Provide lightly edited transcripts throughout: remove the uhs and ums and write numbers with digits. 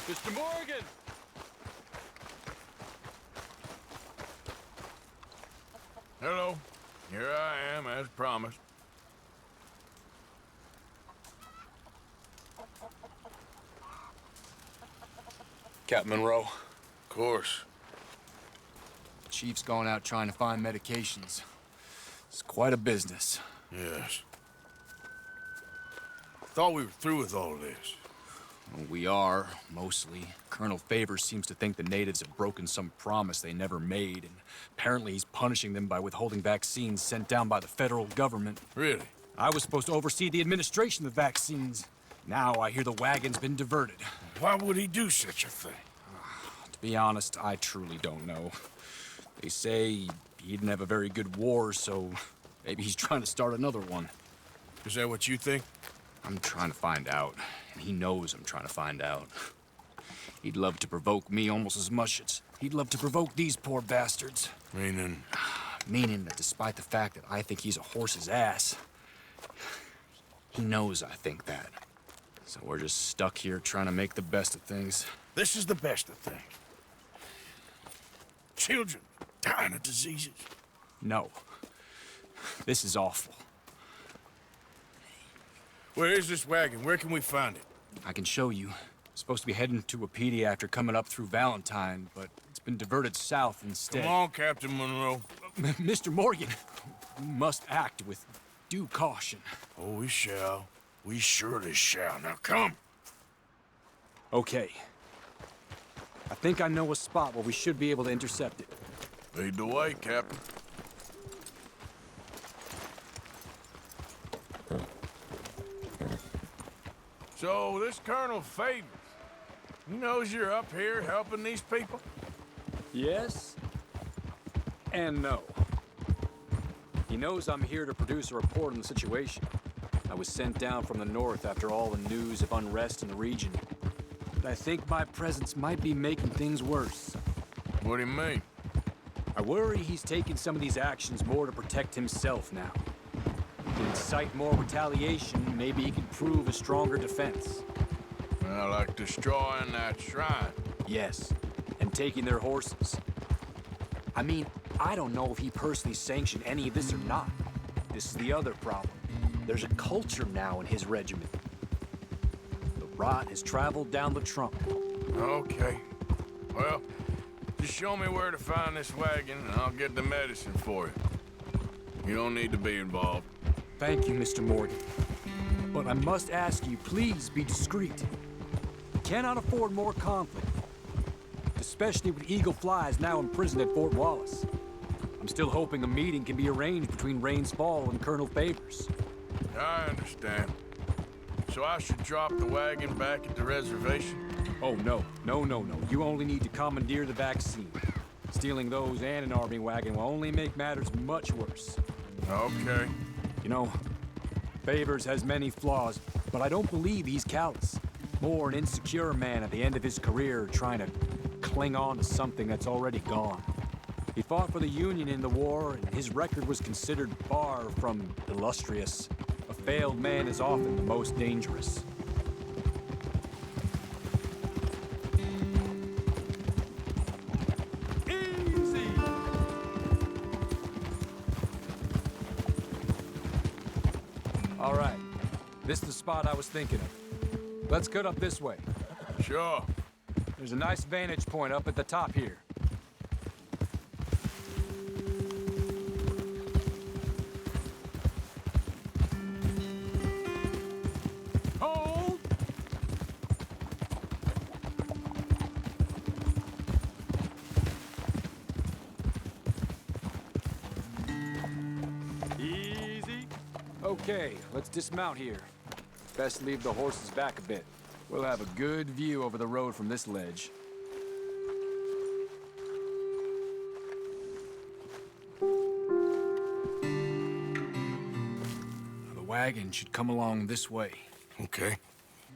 Mr. Morgan! Hello. Here I am, as promised. Captain Monroe. Of course. Chief's gone out trying to find medications. It's quite a business. Yes. Thought we were through with all of this. Well, we are, mostly. Colonel Favours seems to think the natives have broken some promise they never made, and apparently he's punishing them by withholding vaccines sent down by the federal government. Really? I was supposed to oversee the administration of the vaccines. Now I hear the wagon's been diverted. Why would he do such a thing? To be honest, I truly don't know. They say he didn't have a very good war, so maybe he's trying to start another one. Is that what you think? I'm trying to find out, and he knows I'm trying to find out. He'd love to provoke me almost as much as he'd love to provoke these poor bastards. Meaning? Meaning that despite the fact that I think he's a horse's ass, he knows I think that. So we're just stuck here trying to make the best of things. This is the best of things. Children dying of diseases. No. This is awful. Where is this wagon? Where can we find it? I can show you. Supposed to be heading to Wapiti after coming up through Valentine, but it's been diverted south instead. Come on, Captain Monroe. Mr. Morgan, you must act with due caution. Oh, we shall. We surely shall. Now come. Okay. I think I know a spot where we should be able to intercept it. Lead the way, Captain. So, this Colonel Favours, he knows you're up here helping these people? Yes and no. He knows I'm here to produce a report on the situation. I was sent down from the north after all the news of unrest in the region. But I think my presence might be making things worse. What do you mean? I worry he's taking some of these actions more to protect himself now. To incite more retaliation, maybe he can prove a stronger defense. Well, like destroying that shrine. Yes, and taking their horses. I mean, I don't know if he personally sanctioned any of this or not. This is the other problem. There's a culture now in his regiment. The rot has traveled down the trunk. Okay. Well, just show me where to find this wagon, and I'll get the medicine for you. You don't need to be involved. Thank you, Mr. Morgan. But I must ask you, please be discreet. We cannot afford more conflict. Especially with Eagle Flies now imprisoned at Fort Wallace. I'm still hoping a meeting can be arranged between Rains Fall and Colonel Favours. I understand. So I should drop the wagon back at the reservation? Oh, no. No. You only need to commandeer the vaccine. Stealing those and an army wagon will only make matters much worse. Okay. You know, Favours has many flaws, but I don't believe he's callous. More an insecure man at the end of his career trying to cling on to something that's already gone. He fought for the Union in the war, and his record was considered far from illustrious. A failed man is often the most dangerous. Easy! All right. This is the spot I was thinking of. Let's cut up this way. Sure. There's a nice vantage point up at the top here. Hold! Easy. Okay, let's dismount here. Best leave the horses back a bit. We'll have a good view over the road from this ledge. The wagon should come along this way. Okay.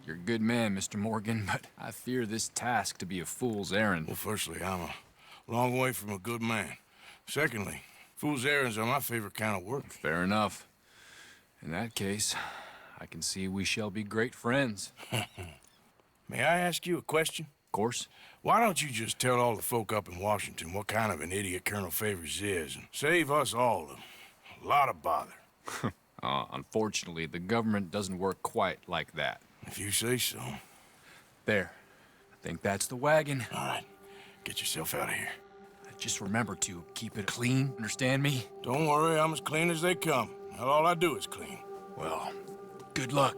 You're a good man, Mr. Morgan, but I fear this task to be a fool's errand. Well, firstly, I'm a long way from a good man. Secondly, fool's errands are my favorite kind of work. Fair enough. In that case, I can see we shall be great friends. May I ask you a question? course. Why don't you just tell all the folk up in Washington what kind of an idiot Colonel Favours is, and save us all a lot of bother? Unfortunately, the government doesn't work quite like that. If you say so. There. I think that's the wagon. All right, get yourself out of here. Just remember to keep it clean, understand me? Don't worry, I'm as clean as they come. Not all I do is clean. Well, good luck.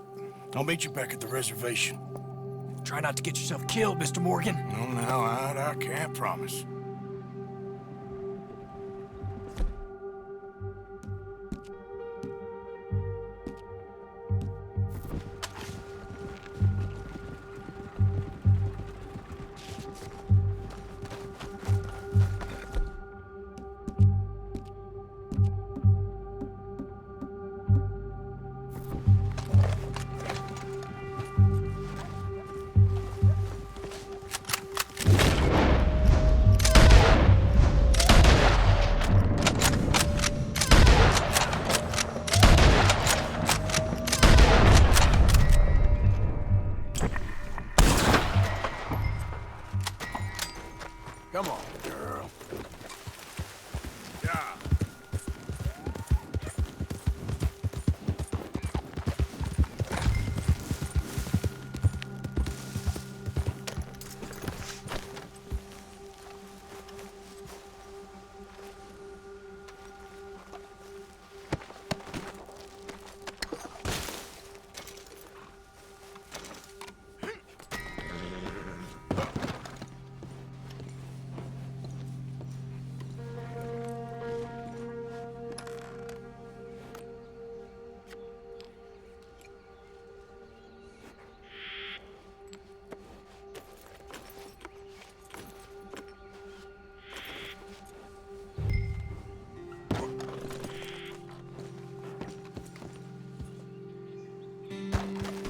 I'll meet you back at the reservation. Try not to get yourself killed, Mr. Morgan. No, now, I can't promise. Come on, girl. Yeah.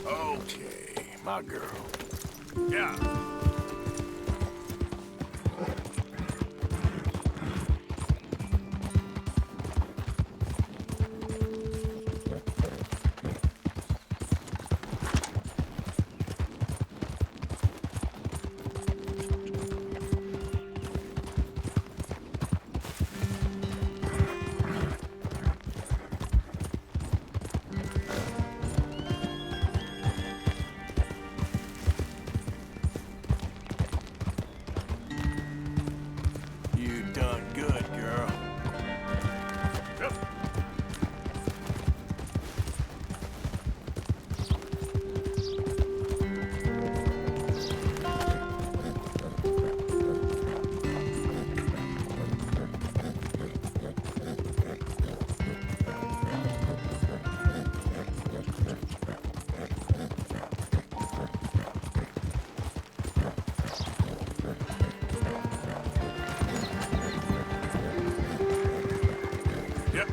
Okay, my girl. Yeah. You done good, girl. Yep. Yep.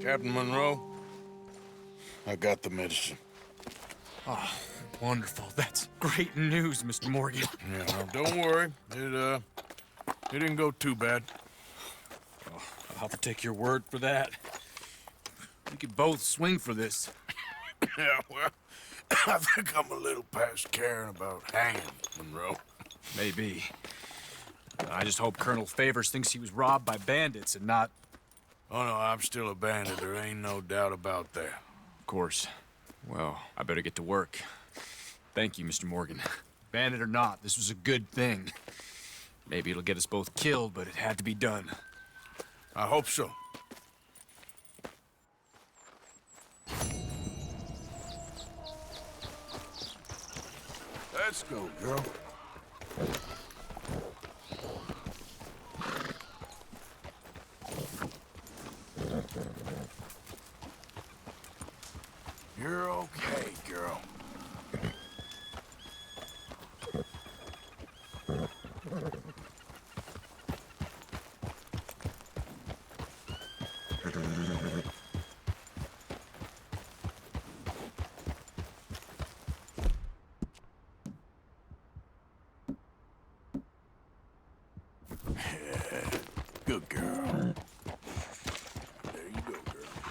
Captain Monroe, I got the medicine. Oh, wonderful. That's great news, Mr. Morgan. Yeah, well, don't worry. It didn't go too bad. Oh, I'll have to take your word for that. We could both swing for this. Yeah, well, I think I'm a little past caring about hanging, Monroe. Maybe. I just hope Colonel Favours thinks he was robbed by bandits and not... Oh, no, I'm still a bandit. There ain't no doubt about that. Of course. Well, I better get to work. Thank you, Mr. Morgan. Bandit or not, this was a good thing. Maybe it'll get us both killed, but it had to be done. I hope so. Let's go, girl. You're okay, girl. Good girl. There you go, girl.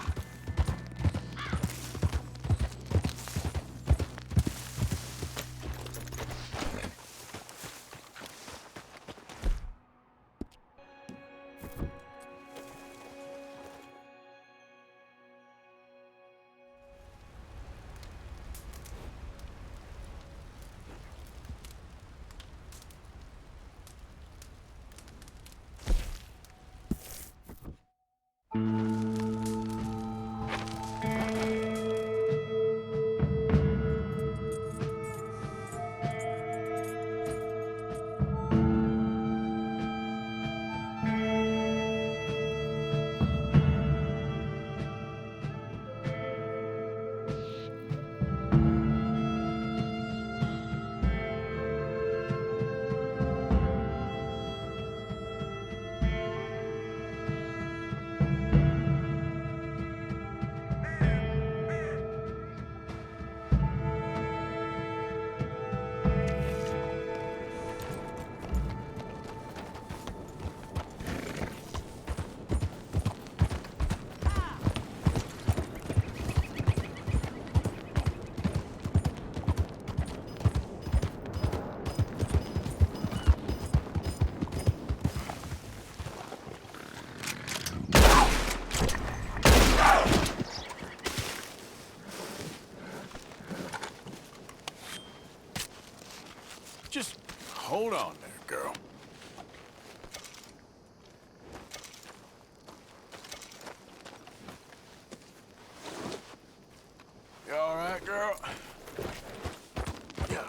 Just hold on there, girl. You all right, girl? Yeah.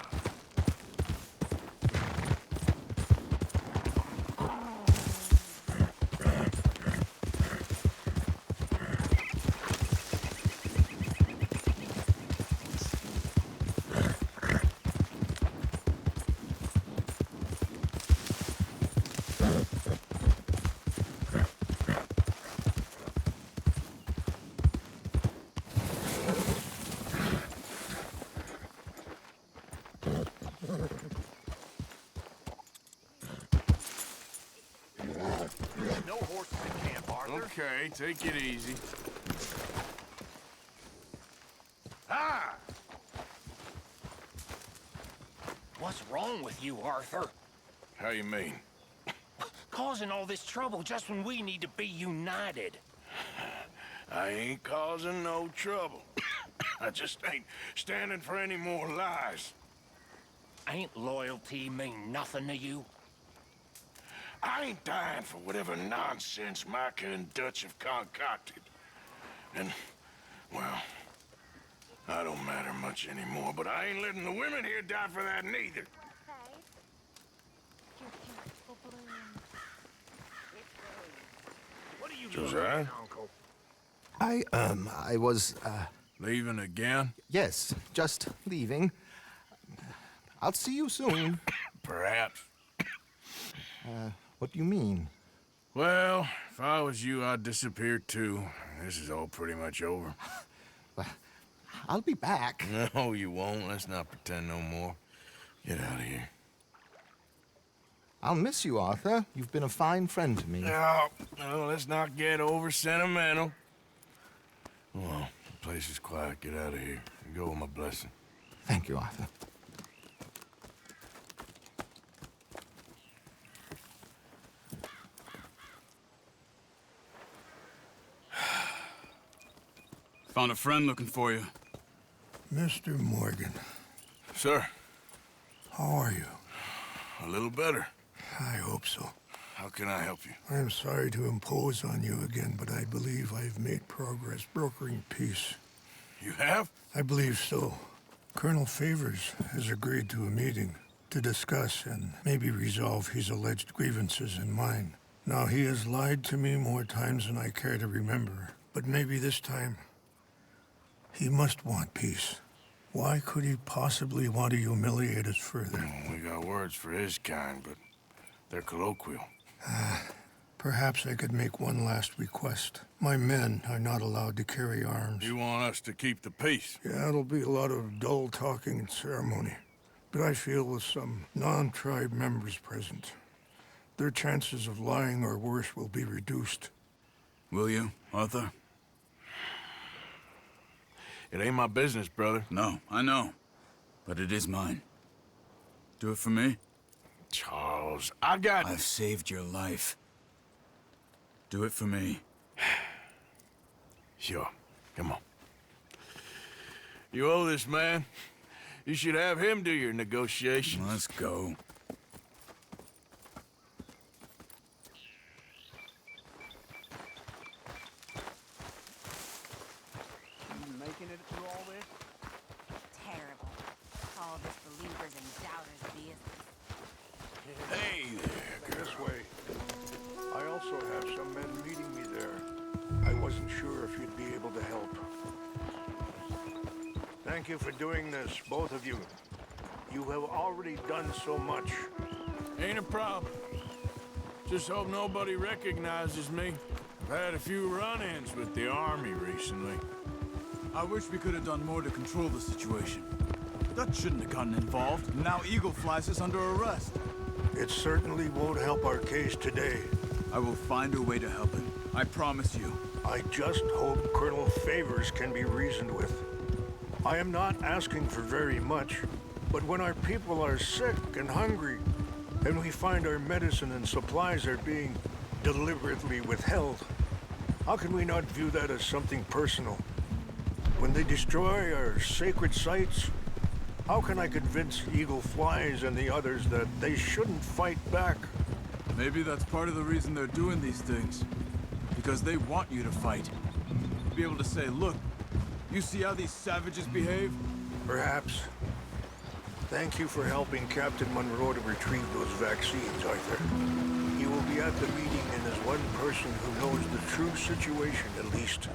No horses in camp, Arthur. Okay, take it easy. Ah! What's wrong with you, Arthur? How you mean? Causing all this trouble just when we need to be united. I ain't causing no trouble. I just ain't standing for any more lies. Ain't loyalty mean nothing to you? I ain't dying for whatever nonsense Micah and Dutch have concocted. And, well, I don't matter much anymore, but I ain't letting the women here die for that neither. What are you Josiah? doing, Uncle? I was, Leaving again? yes, just leaving. I'll see you soon. Perhaps. What do you mean? Well, if I was you, I'd disappear too. This is all pretty much over. Well, I'll be back. No, you won't. Let's not pretend no more. Get out of here. I'll miss you, Arthur. You've been a fine friend to me. No, no, let's not get over sentimental. Well, the place is quiet. Get out of here. You go with my blessing. Thank you, Arthur. Found a friend looking for you. Mr. Morgan, Sir, how are you? a little better. I hope so. How can I help you? I am sorry to impose on you again, but I believe I've made progress brokering peace. You have? I believe so. Colonel Favours has agreed to a meeting to discuss and maybe resolve his alleged grievances and mine. Now, he has lied to me more times than I care to remember, but maybe this time he must want peace. Why could he possibly want to humiliate us further? We got words for his kind, but they're colloquial. Perhaps I could make one last request. My men are not allowed to carry arms. You want us to keep the peace? Yeah, it'll be a lot of dull talking and ceremony. But I feel with some non-tribe members present, their chances of lying or worse will be reduced. Will you, Arthur? It ain't my business, brother. No, I know. But it is mine. Do it for me? Charles, I've saved your life. Do it for me. Sure. Come on. You owe this man. You should have him do your negotiations. Let's go. Making it through all this? Terrible. All this believers and doubters business. Hey there, This way. I also have some men meeting me there. I wasn't sure if you'd be able to help. Thank you for doing this, both of you. You have already done so much. Ain't a problem. Just hope nobody recognizes me. I've had a few run-ins with the army recently. I wish we could have done more to control the situation. That shouldn't have gotten involved. Now Eagle Flies is under arrest. It certainly won't help our case today. I will find a way to help him. I promise you. I just hope Colonel Favours can be reasoned with. I am not asking for very much, but when our people are sick and hungry, and we find our medicine and supplies are being deliberately withheld, how can we not view that as something personal? When they destroy our sacred sites, how can I convince Eagle Flies and the others that they shouldn't fight back? Maybe that's part of the reason they're doing these things. Because they want you to fight. Be able to say, look, you see how these savages behave? Perhaps. Thank you for helping Captain Monroe to retrieve those vaccines, Arthur. He will be at the meeting and is one person who knows the true situation, at least.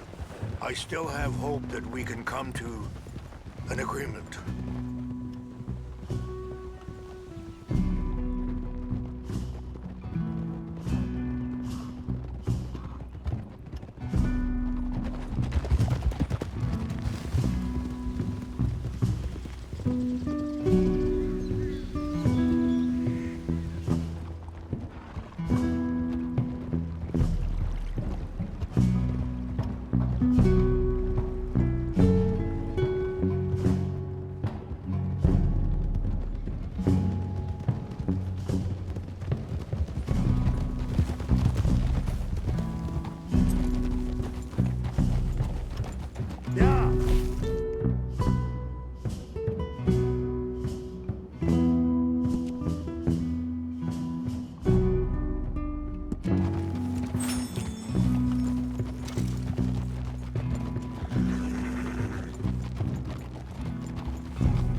I still have hope that we can come to an agreement.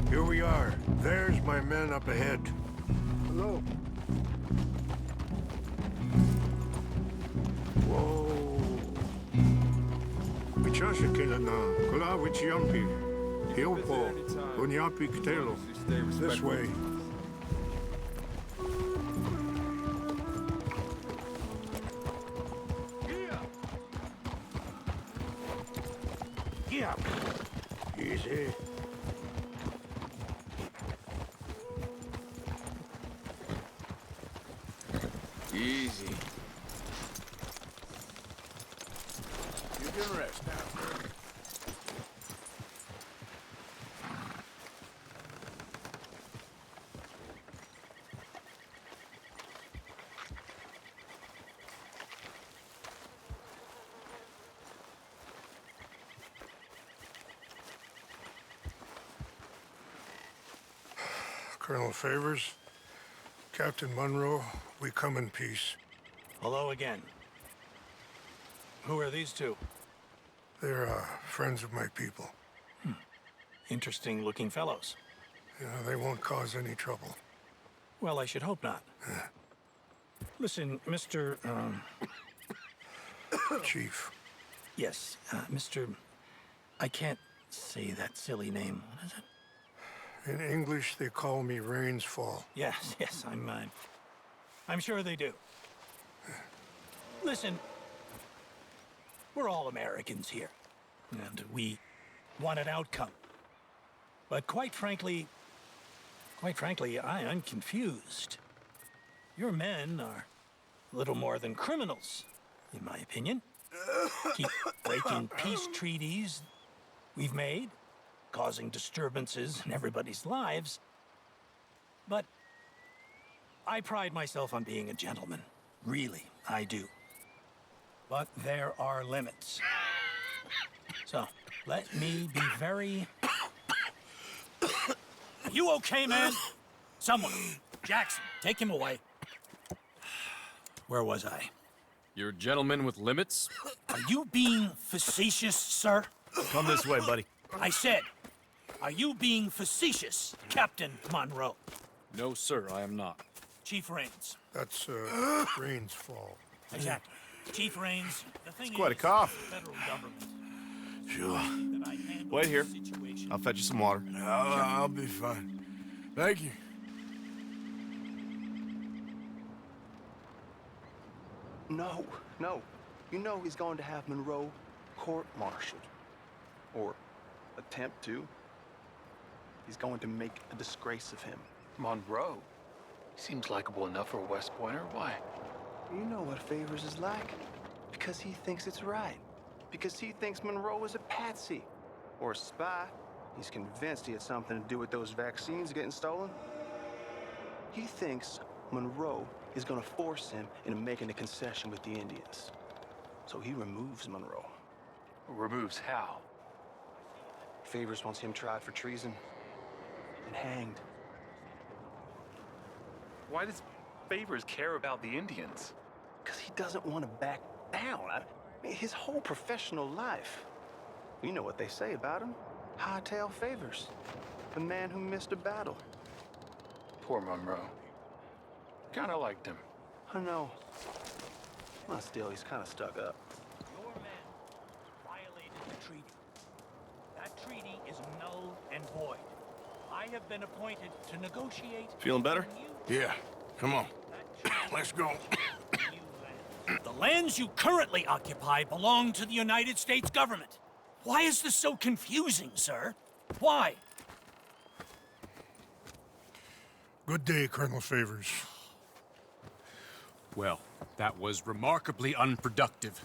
Here we are. There's my men up ahead. Hello. Whoa. Michashikila na kulawichi yampi. Hiopo. Unyapi kitelo. This way. Yeah. Easy. Easy. You can rest now. Colonel Favours, Captain Monroe, we come in peace. Hello again. Who are these two? They're friends of my people. Interesting looking fellows. Yeah, they won't cause any trouble. Well, I should hope not. Listen, Mr. Chief. Yes, Mr. I can't say that silly name. What is it? In English, they call me Rains Fall. Yes, I'm sure they do. Listen, we're all Americans here, and we want an outcome. But quite frankly, I'm confused. Your men are little more than criminals, in my opinion. Keep breaking peace treaties we've made, causing disturbances in everybody's lives. But I pride myself on being a gentleman. Really, I do. But there are limits. So, let me be very... Are you okay, man? Someone. Jackson, take him away. Where was I? You're a gentleman with limits? Are you being facetious, sir? Come this way, buddy. I said, are you being facetious, Captain Monroe? No, sir, I am not. Chief Raines. That's Rain's fault. Exactly. Chief Raines, the thing quite a is, cough. the federal government. Sure. That I handle Wait here. the situation. I'll fetch you some water. I'll be fine. Thank you. No, no. You know he's going to have Monroe court-martialed. Or attempt to. He's going to make a disgrace of him. Monroe? Seems likable enough for a West Pointer. Why? You know what Favours is like. Because he thinks it's right. Because he thinks Monroe is a patsy. Or a spy. He's convinced he had something to do with those vaccines getting stolen. He thinks Monroe is gonna force him into making a concession with the Indians. So he removes Monroe. Removes how? Favours wants him tried for treason and hanged. Why does Favours care about the Indians? Because he doesn't want to back down. I mean, his whole professional life. You know what they say about him. Hightail Favours. The man who missed a battle. Poor Monroe. Kinda liked him. I know. Well, still, he's kind of stuck up. Your men violated the treaty. That treaty is null and void. I have been appointed to negotiate... Feeling better? Yeah, come on. Let's go. The lands you currently occupy belong to the United States government. Why is this so confusing, sir? Why? Good day, Colonel Favours. Well, that was remarkably unproductive.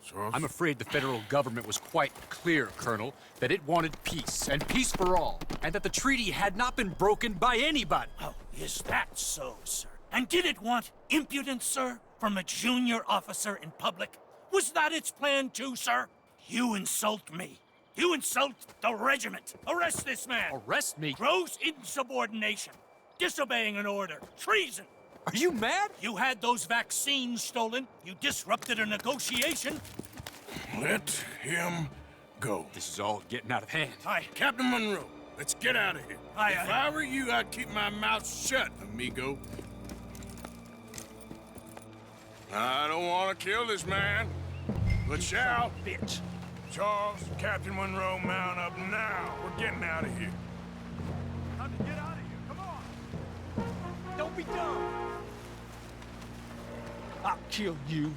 So, I'm afraid the federal government was quite clear, Colonel, that it wanted peace, and peace for all, and that the treaty had not been broken by anybody. Oh, is that so, sir? And did it want impudence, sir, from a junior officer in public? Was that its plan too, sir? You insult me. You insult the regiment. Arrest this man. Arrest me? Gross insubordination. Disobeying an order. Treason. Are you mad? You had those vaccines stolen. You disrupted a negotiation. let him go. This is all getting out of hand. Captain Monroe, let's get out of here. If I were you, I'd keep my mouth shut, amigo. I don't want to kill this man, but shall. Bitch. Charles, Captain Monroe, mount up now. We're getting out of here. Time to get out of here. Come on. Don't be dumb. I'll kill you.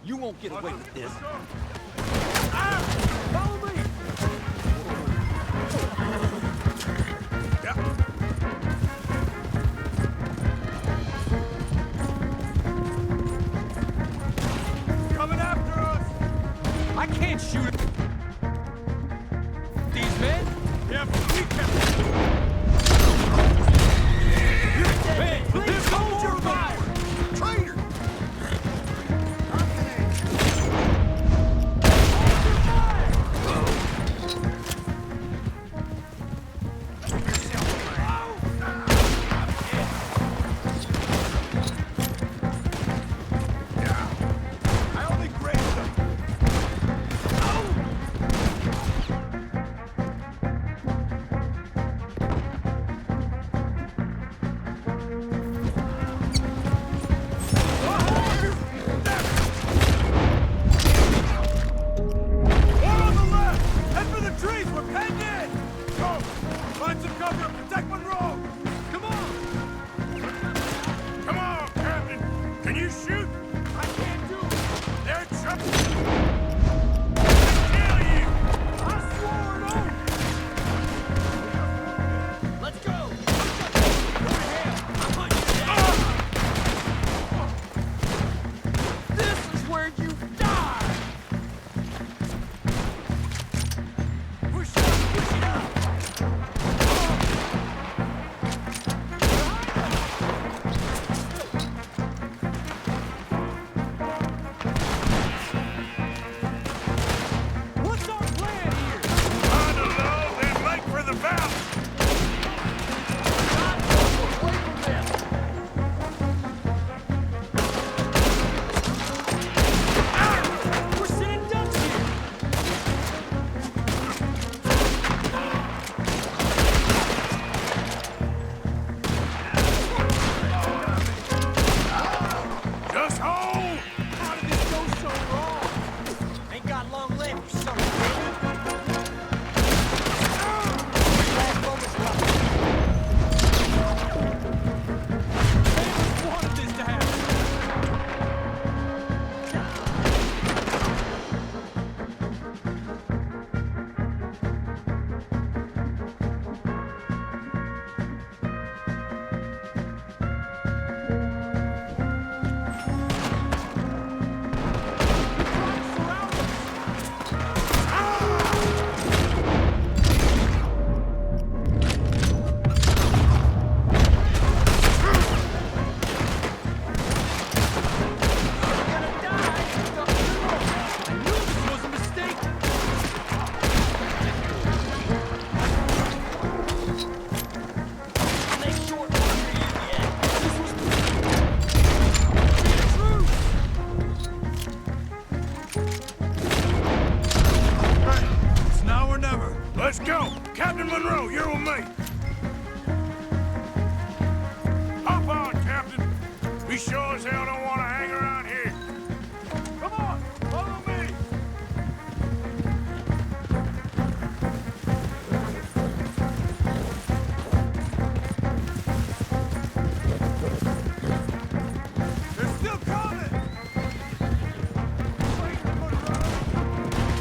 You won't get away with this. Follow me! Coming after us! I can't shoot these men. Yeah, but we can. Man, please hold your fire! Traitor! I only grazed them. shoot? I can't do it! They're trying to kill you! I swore it on! Let's go! Go ahead! I'm on you down! This is where you die! Push it up! What's our plan here? Find a low, then make for the valley! Away from them! We're sitting ducks here! Just hold! How did this go so wrong? Ain't got long left, you son of a bitch. Last moment's left. Favours wanted this to happen. Surround us. You're gonna die. I knew this was a mistake. They short work for you yet. This was truce. It's now or never. Let's go! Captain Monroe, you're with me! Hop on, Captain! We sure as hell don't want to hang around here. Come on, follow me! They're still coming!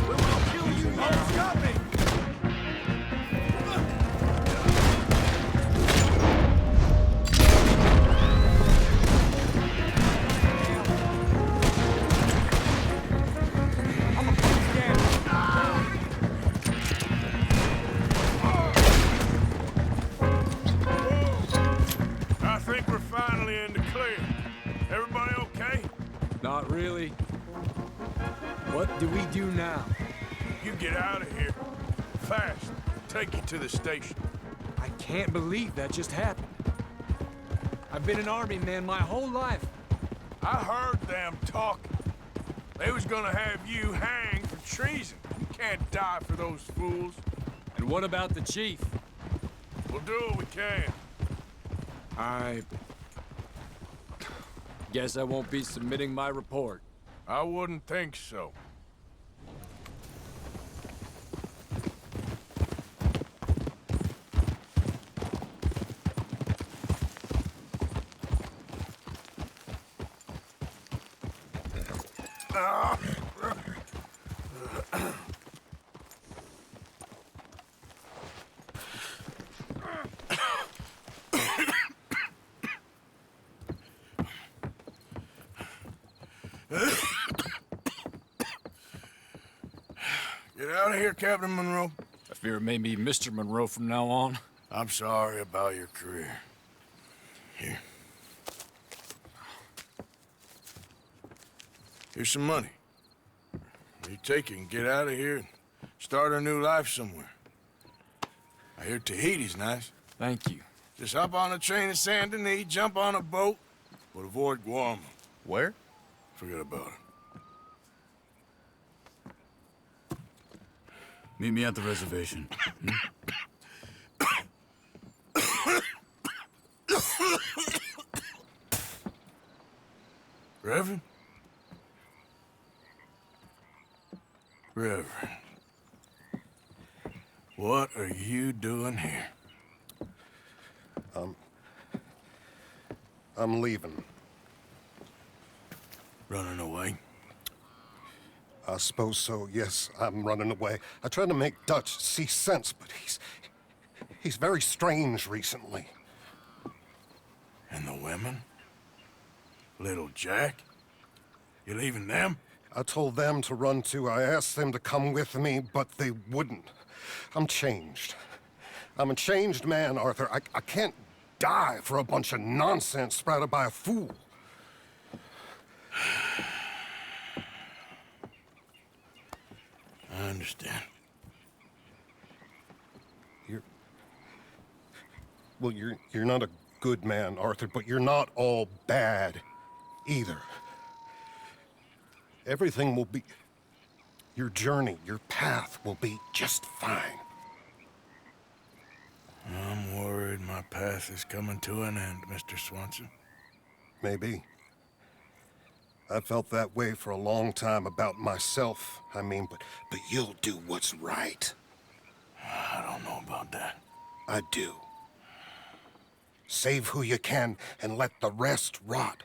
We will kill you now. Stop me! I'm gonna put you down. I think we're finally in the clear. Everybody okay? Not really. What do we do now? You get out of here. Fast. Take you to the station. I can't believe that just happened. I've been an army man my whole life. I heard them talking. They was gonna have you hanged for treason. You can't die for those fools. And what about the chief? We'll do what we can. I guess I won't be submitting my report. I wouldn't think so. Get out of here, Captain Monroe. I fear it may be Mr. Monroe from now on. I'm sorry about your career. Here. Here's some money. You take it and get out of here and start a new life somewhere. I hear Tahiti's nice. Thank you. Just hop on a train to Saint Denis, jump on a boat, but avoid Guam. Where? Forget about it. Meet me at the reservation. Reverend? Reverend. What are you doing here? I'm leaving. Running away? I suppose so, yes. I'm running away. I tried to make Dutch see sense, but he's very strange recently. And the women? Little Jack? You leaving them? I told them to run too. I asked them to come with me, but they wouldn't. I'm changed. I'm a changed man, Arthur. I can't die for a bunch of nonsense sprouted by a fool. I understand. You're not a good man, Arthur, but you're not all bad either. Everything will be... Your journey, your path will be just fine. I'm worried my path is coming to an end, Mr. Swanson. Maybe. I felt that way for a long time about myself. I mean, but you'll do what's right. I don't know about that. I do. Save who you can and let the rest rot.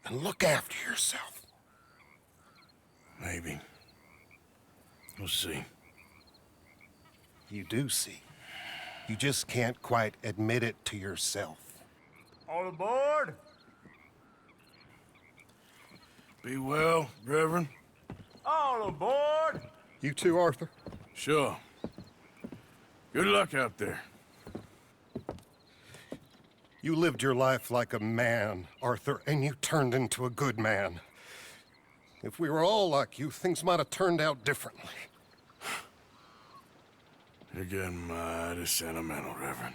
And look after yourself. Maybe. We'll see. You do see. You just can't quite admit it to yourself. All aboard! Be well, Reverend. All aboard! You too, Arthur? Sure. Good luck out there. You lived your life like a man, Arthur, and you turned into a good man. If we were all like you, things might have turned out differently. You're getting mighty sentimental, Reverend.